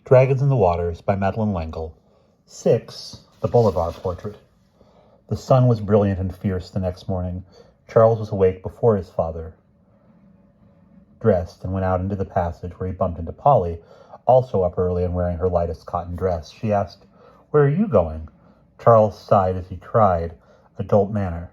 Dragons in the Waters by Madeleine L'Engle. 6. The Bolivar Portrait. The sun was brilliant and fierce the next morning. Charles was awake before his father dressed and went out into the passage, where he bumped into Polly, also up early and wearing her lightest cotton dress. She asked, "Where are you going?" Charles sighed as he tried adult manner.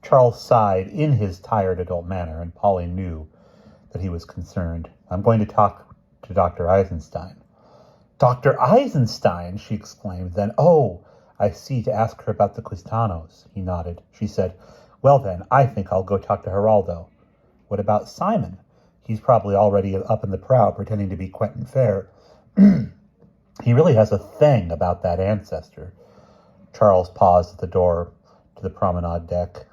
Charles sighed in his tired adult manner, and Polly knew that he was concerned. "I'm going to talk to Dr. Eisenstein." "Dr. Eisenstein!" she exclaimed. Then, "Oh, I see, to ask her about the Quistanos." He nodded. She said, "Well then, I think I'll go talk to Geraldo." "What about Simon?" "He's probably already up in the prow pretending to be Quentin Fair." "He really has a thing about that ancestor." Charles paused at the door to the promenade deck.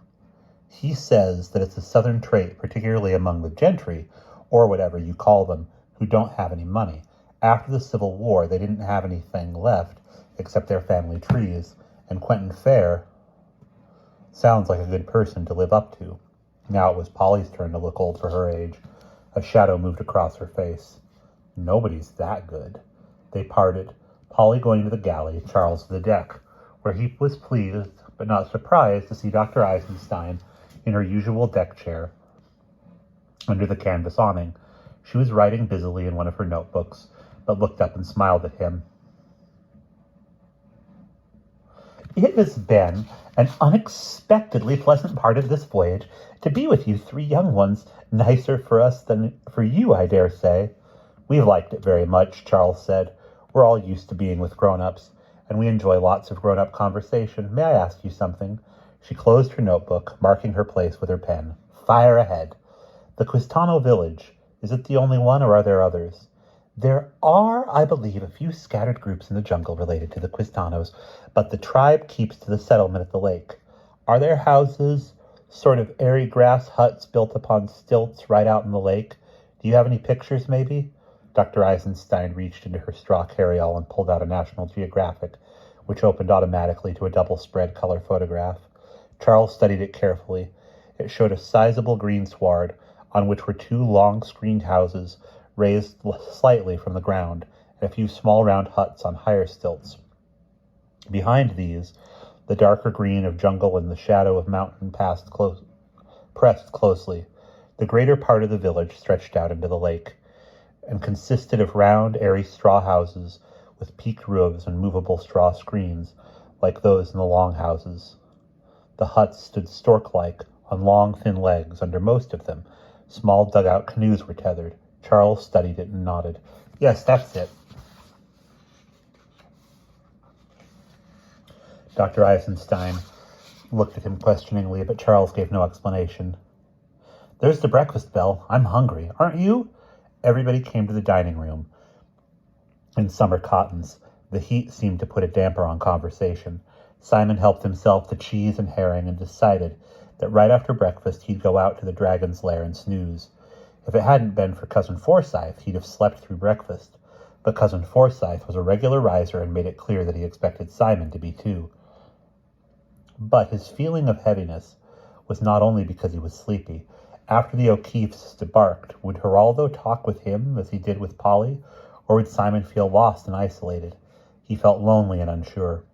"He says that it's a southern trait, particularly among the gentry, or whatever you call them, who don't have any money. After the Civil War, they didn't have anything left except their family trees, and Quentin Fair sounds like a good person to live up to." Now it was Polly's turn to look old for her age. A shadow moved across her face. "Nobody's that good." They parted, Polly going to the galley, Charles to the deck, where he was pleased but not surprised to see Dr. Eisenstein in her usual deck chair under the canvas awning. She was writing busily in one of her notebooks, but looked up and smiled at him. "It has been an unexpectedly pleasant part of this voyage to be with you three young ones. Nicer for us than for you, I dare say." "We've liked it very much," Charles said. "We're all used to being with grown-ups, and we enjoy lots of grown-up conversation. May I ask you something?" She closed her notebook, marking her place with her pen. "Fire ahead." "The Quistano village. Is it the only one, or are there others?" "There are, I believe, a few scattered groups in the jungle related to the Quistanos, but the tribe keeps to the settlement at the lake." "Are there houses, sort of airy grass huts built upon stilts right out in the lake? Do you have any pictures, maybe?" Dr. Eisenstein reached into her straw carryall and pulled out a National Geographic, which opened automatically to a double-spread color photograph. Charles studied it carefully. It showed a sizable green sward, on which were two long screened houses raised slightly from the ground, and a few small round huts on higher stilts. Behind these, the darker green of jungle and the shadow of mountain pressed closely. The greater part of the village stretched out into the lake, and consisted of round, airy straw houses with peaked roofs and movable straw screens, like those in the longhouses. The huts stood stork-like on long, thin legs. Under most of them, small dugout canoes were tethered. Charles studied it and nodded. "Yes, that's it." Dr. Eisenstein looked at him questioningly, but Charles gave no explanation. "There's the breakfast bell. I'm hungry. Aren't you?" Everybody came to the dining room in summer cottons. The heat seemed to put a damper on conversation. Simon helped himself to cheese and herring and decided that right after breakfast he'd go out to the dragon's lair and snooze. If it hadn't been for Cousin Forsyth, he'd have slept through breakfast. But Cousin Forsyth was a regular riser and made it clear that he expected Simon to be too. But his feeling of heaviness was not only because he was sleepy. After the O'Keefes debarked, would Geraldo talk with him as he did with Polly, or would Simon feel lost and isolated? He felt lonely and unsure.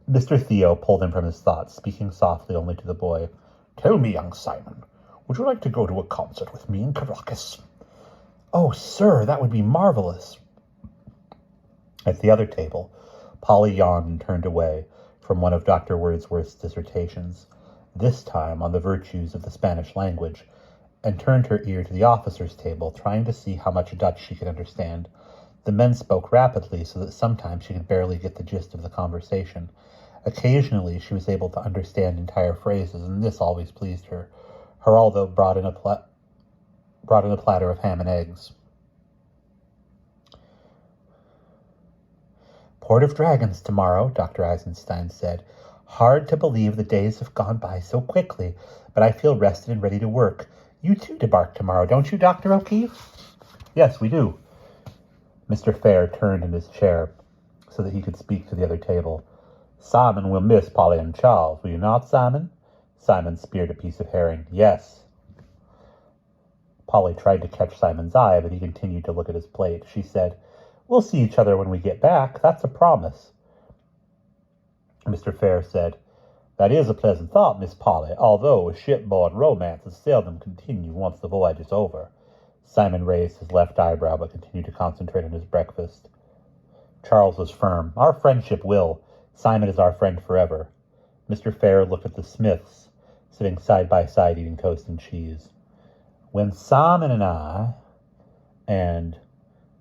Mr. Theo pulled him from his thoughts, speaking softly only to the boy. "Tell me, young Simon, would you like to go to a concert with me in Caracas?" "Oh, sir, that would be marvelous." At the other table, Polly yawned and turned away from one of Dr. Wordsworth's dissertations, this time on the virtues of the Spanish language, and turned her ear to the officers' table, trying to see how much Dutch she could understand. The men spoke rapidly, so that sometimes she could barely get the gist of the conversation. Occasionally she was able to understand entire phrases, and this always pleased her. Geraldo brought in a platter of ham and eggs. "Port of Dragons tomorrow," Dr. Eisenstein said. "Hard to believe the days have gone by so quickly, but I feel rested and ready to work. You too debark tomorrow, don't you, Dr. O'Keefe?" "Yes, we do." Mr. Fair turned in his chair so that he could speak to the other table. "Simon will miss Polly and Charles, will you not, Simon?" Simon speared a piece of herring. "Yes." Polly tried to catch Simon's eye, but he continued to look at his plate. She said, "We'll see each other when we get back. That's a promise." Mr. Fair said, "That is a pleasant thought, Miss Polly, although shipboard romances seldom continue once the voyage is over." Simon raised his left eyebrow, but continued to concentrate on his breakfast. Charles was firm. "Our friendship will. Simon is our friend forever." Mr. Fair looked at the Smiths, sitting side by side eating toast and cheese. "When Simon and I, and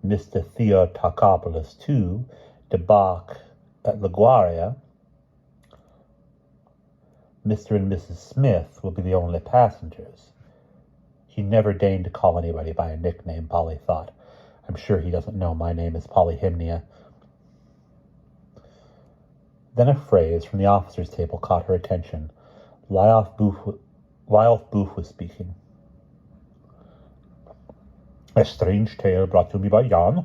Mr. Theotokopoulos too, debark at LaGuardia, Mr. and Mrs. Smith will be the only passengers." He never deigned to call anybody by a nickname, Polly thought. "I'm sure he doesn't know my name is Polyhymnia." Then a phrase from the officers' table caught her attention. Lyolf Booth was speaking. "A strange tale brought to me by Jan,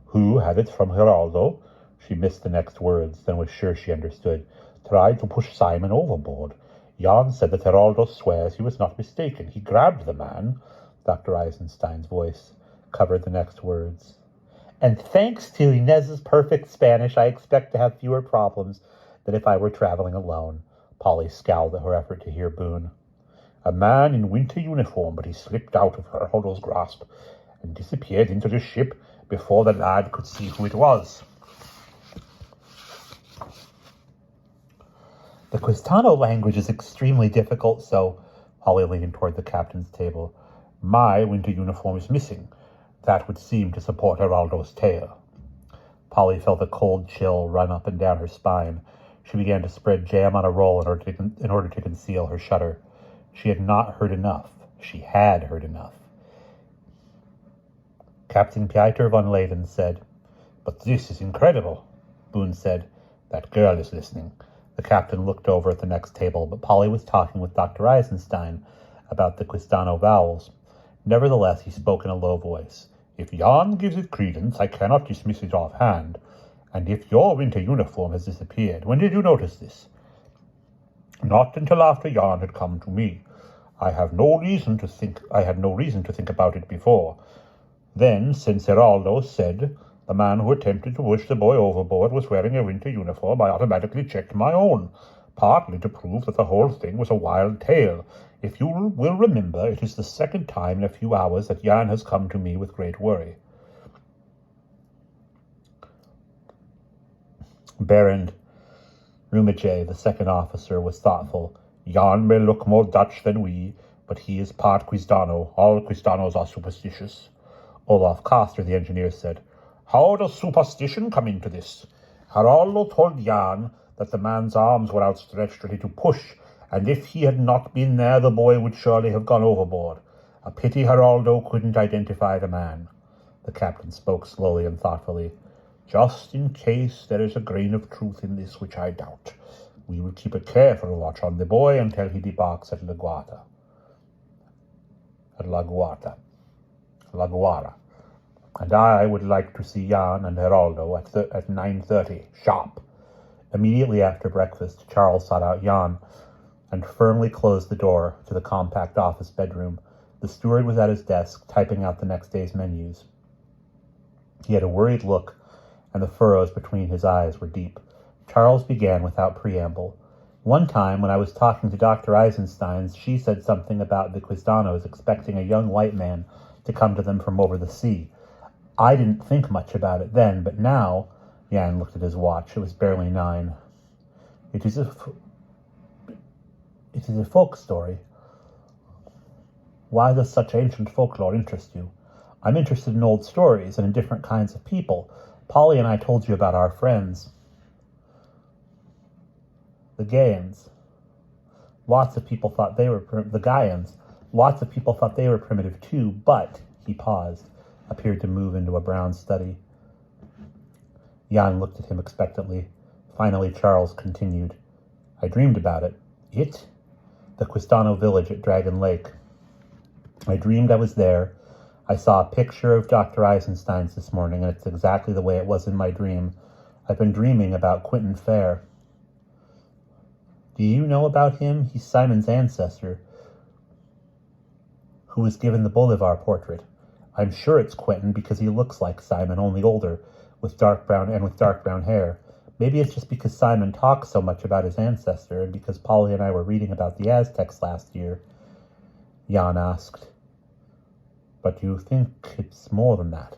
who had it from Geraldo." She missed the next words, then was sure she understood. "Tried to push Simon overboard. Jan said that Geraldo swears he was not mistaken. He grabbed the man." Dr. Eisenstein's voice covered the next words. "And thanks to Inez's perfect Spanish, I expect to have fewer problems than if I were traveling alone." Polly scowled at her effort to hear Boone. "A man in winter uniform, but he slipped out of Geraldo's grasp and disappeared into the ship before the lad could see who it was." "The Quistano language is extremely difficult, so—" Polly leaned toward the captain's table. "My winter uniform is missing. That would seem to support Geraldo's tale." Polly felt a cold chill run up and down her spine. She began to spread jam on a roll in order to conceal her shudder. She had not heard enough. She had heard enough. Captain Pieter von Leyden said, "But this is incredible." Boone said, "That girl is listening." The captain looked over at the next table, but Polly was talking with Dr. Eisenstein about the Quistano vowels. Nevertheless, he spoke in a low voice. "If Jan gives it credence, I cannot dismiss it offhand. And if your winter uniform has disappeared, when did you notice this?" "Not until after Jan had come to me. I had no reason to think about it before. Then, since Geraldo said the man who attempted to push the boy overboard was wearing a winter uniform, I automatically checked my own, partly to prove that the whole thing was a wild tale. If you will remember, it is the second time in a few hours that Jan has come to me with great worry." Baron Rumage, the second officer, was thoughtful. "Jan may look more Dutch than we, but he is part Quistano. All Quistanos are superstitious." Olaf Koster, the engineer, said, "How does superstition come into this? Geraldo told Jan that the man's arms were outstretched ready to push, and if he had not been there, the boy would surely have gone overboard. A pity Geraldo couldn't identify the man." The captain spoke slowly and thoughtfully. "Just in case there is a grain of truth in this, which I doubt, we will keep a careful watch on the boy until he debarks at La Guara. And I would like to see Jan and Geraldo at 9:30, sharp." Immediately after breakfast, Charles sought out Jan and firmly closed the door to the compact office bedroom. The steward was at his desk, typing out the next day's menus. He had a worried look, and the furrows between his eyes were deep. Charles began without preamble. "One time, when I was talking to Dr. Eisenstein, she said something about the Quistanos expecting a young white man to come to them from over the sea. I didn't think much about it then, but now—" Jan looked at his watch. It was barely 9. It is a folk story." "Why does such ancient folklore interest you?" "I'm interested in old stories and in different kinds of people. Polly and I told you about our friends, the Gaians. Lots of people thought they were primitive too, but—" He paused, appeared to move into a brown study. Jan looked at him expectantly. Finally, Charles continued, "I dreamed about it. It? The Quistano village at Dragon Lake. I dreamed I was there. I saw a picture of Dr. Eisenstein's this morning, and it's exactly the way it was in my dream. I've been dreaming about Quentin Fair." "Do you know about him? He's Simon's ancestor." who was given the Bolivar portrait. I'm sure it's Quentin because he looks like Simon, only older, with dark brown hair. Maybe it's just because Simon talks so much about his ancestor and because Polly and I were reading about the Aztecs last year, Jan asked. But you think it's more than that?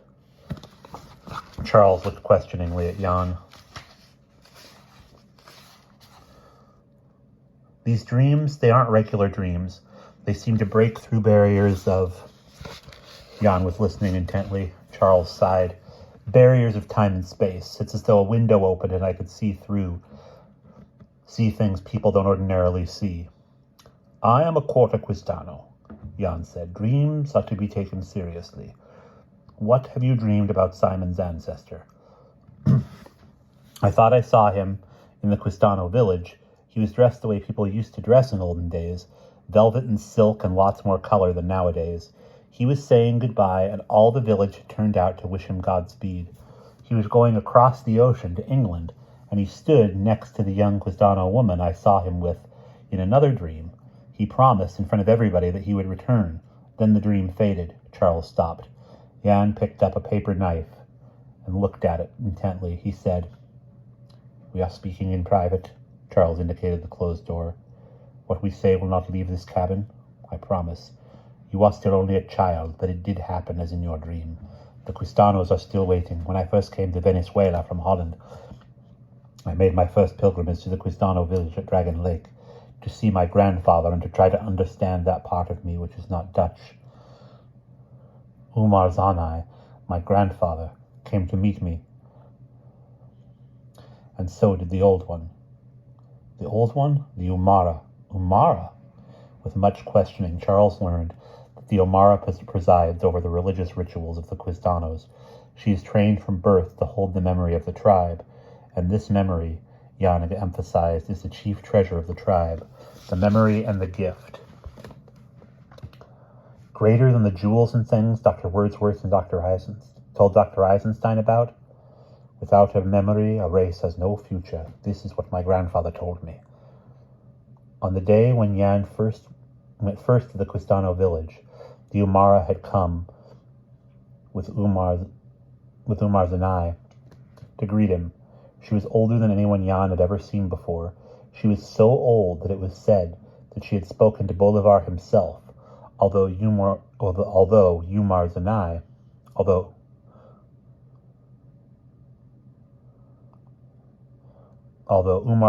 Charles looked questioningly at Jan. These dreams, they aren't regular dreams. They seem to break through barriers of... Jan was listening intently. Charles sighed. Barriers of time and space. It's as though a window opened and I could see things people don't ordinarily see. I am a Quartaquistano, Jan said. Dreams are to be taken seriously. What have you dreamed about Simon's ancestor? I thought I saw him in the Quistano village. He was dressed the way people used to dress in olden days, velvet and silk and lots more color than nowadays. He was saying goodbye, and all the village had turned out to wish him Godspeed. He was going across the ocean to England, and he stood next to the young Quistano woman I saw him with in another dream. He promised in front of everybody that he would return. Then the dream faded. Charles stopped. Jan picked up a paper knife and looked at it intently. He said, "We are speaking in private." Charles indicated the closed door. "What we say will not leave this cabin. I promise. You are still only a child, but it did happen as in your dream. The Quistanos are still waiting. When I first came to Venezuela from Holland, I made my first pilgrimage to the Quistano village at Dragon Lake to see my grandfather and to try to understand that part of me which is not Dutch. Umar Zanai, my grandfather, came to meet me, and so did the old one." The old one? The Umara. Umara? With much questioning, Charles learned that the Umara presides over the religious rituals of the Quistanos. She is trained from birth to hold the memory of the tribe, and this memory, Jan emphasized, is the chief treasure of the tribe, the memory and the gift. Greater than the jewels and things Dr. Wordsworth and told Dr. Eisenstein about. Without a memory, a race has no future. This is what my grandfather told me. On the day when Jan went first to the Quistano village, the Umara had come with Umar Zanai to greet him. She was older than anyone Jan had ever seen before. She was so old that it was said that she had spoken to Bolivar himself, although Umar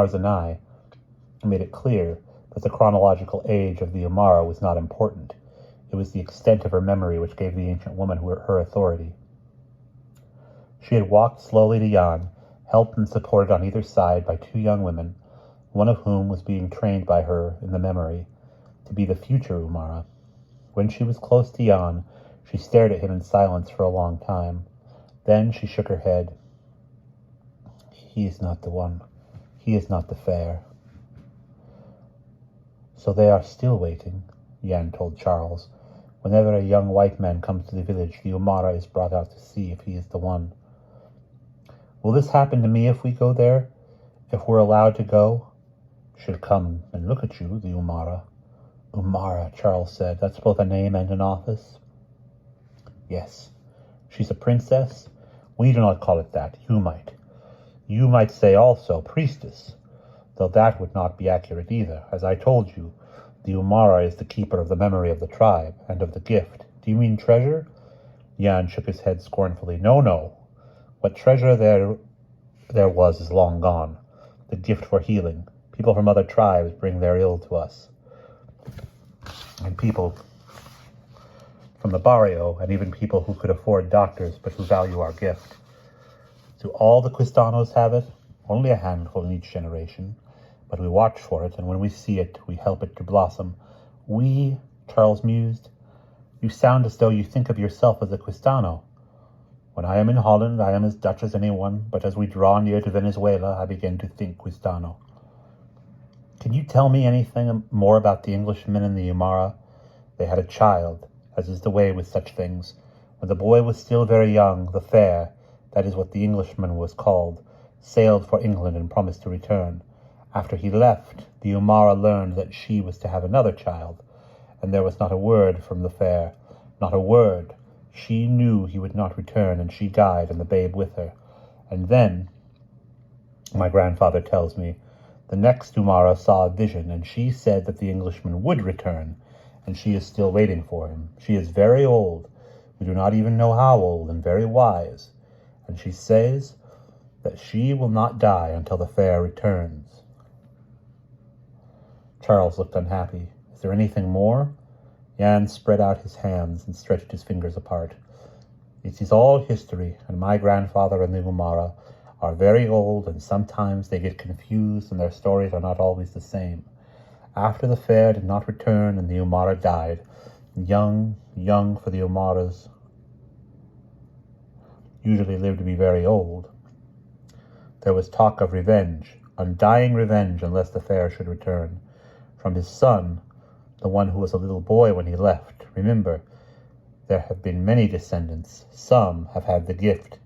Zanai made it clear that the chronological age of the Umara was not important. It was the extent of her memory which gave the ancient woman her authority. She had walked slowly to Jan, helped and supported on either side by two young women, one of whom was being trained by her in the memory to be the future Umara. When she was close to Jan, she stared at him in silence for a long time. Then she shook her head. "He is not the one. He is not the fair." "So they are still waiting," Jan told Charles. "Whenever a young white man comes to the village, the Umara is brought out to see if he is the one." "Will this happen to me if we go there? If we're allowed to go?" "She'll come and look at you, the Umara." "Umara," Charles said. "That's both a name and an office?" "Yes. She's a princess?" "We do not call it that. You might. You might say also priestess, though that would not be accurate either. As I told you, the Umara is the keeper of the memory of the tribe and of the gift. Do you mean treasure?" Jan shook his head scornfully. No. What treasure there was is long gone. The gift for healing. People from other tribes bring their ill to us. And people from the barrio, and even people who could afford doctors but who value our gift. Do all the Quistanos have it? Only a handful in each generation. But we watch for it, and when we see it, we help it to blossom. "We," Charles mused. "You sound as though you think of yourself as a Quistano." "When I am in Holland, I am as Dutch as anyone, but as we draw near to Venezuela, I begin to think Quistano." "Can you tell me anything more about the Englishmen and the Umara?" "They had a child, as is the way with such things. When the boy was still very young, the fair, that is what the Englishman was called, sailed for England and promised to return. After he left, the Umara learned that she was to have another child, and there was not a word from the fair. Not a word. She knew he would not return, and she died, and the babe with her. And then, my grandfather tells me, the next Umara saw a vision, and she said that the Englishman would return, and she is still waiting for him. She is very old. We do not even know how old, and very wise. And she says that she will not die until the fair returns. Charles looked unhappy. Is there anything more? Jan spread out his hands and stretched his fingers apart. It is all history, and my grandfather and the Umara are very old, and sometimes they get confused, and their stories are not always the same. After the fair did not return, and the Umara died, young for the Umaras usually live to be very old. There was talk of revenge, undying revenge, unless the fair should return. From his son, the one who was a little boy when he left. Remember, there have been many descendants. Some have had the gift,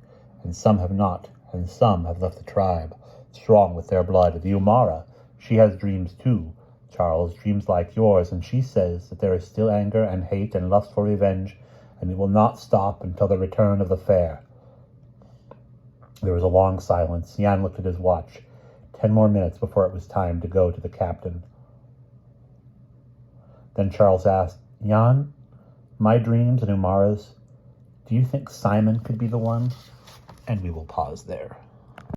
and some have not, and some have left the tribe, strong with their blood. The Umara, she has dreams too, Charles, dreams like yours, and she says that there is still anger and hate and lust for revenge, and it will not stop until the return of the fair. There was a long silence. Jan looked at his watch. 10 more minutes before it was time to go to the captain. Then Charles asked, Jan, my dreams and Umara's, do you think Simon could be the one? And we will pause there.